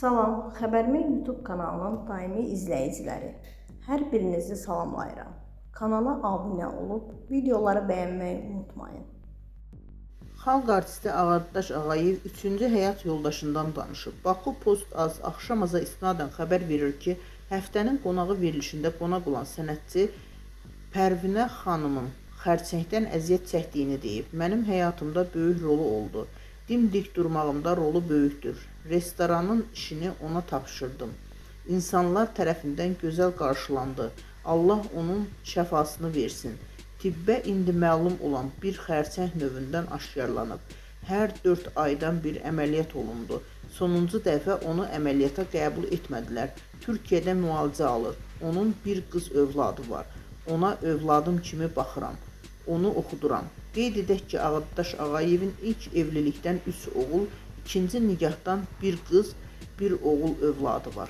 Salam, Xəbərmi YouTube kanalının daimi izləyiciləri. Hər birinizi salamlayıram. Kanala abunə olub, videoları bəyənməyi unutmayın. Xalq artisti Ağadaş Ağayev 3-cü həyat yoldaşından danışıb. Baku Post az axşamaza isnadən xəbər verir ki, həftənin qonağı verilişində qonaq olan sənətçi Pərvinə xanımın xərçəngdən əziyyət çəkdiyini deyib. Mənim həyatımda böyük rolu oldu. Dimdik durmağımda rolu böyükdür. Restoranın işini ona tapşırdım. İnsanlar tərəfindən gözəl qarşılandı. Allah onun şəfasını versin. Tibbə indi məlum olan bir xərçəng növündən aşkarlanıb. Hər 4 aydan bir əməliyyat olundu. Sonuncu dəfə onu əməliyyata qəbul etmədilər. Türkiyədə müalicə alır. Onun bir qız övladı var. Ona övladım kimi baxıram. Onu oxuduram. Qeyd edək ki, Ağadaş Ağayevin ilk evlilikdən 3 oğul, ikinci nigahdan bir qız, bir oğul övladı var.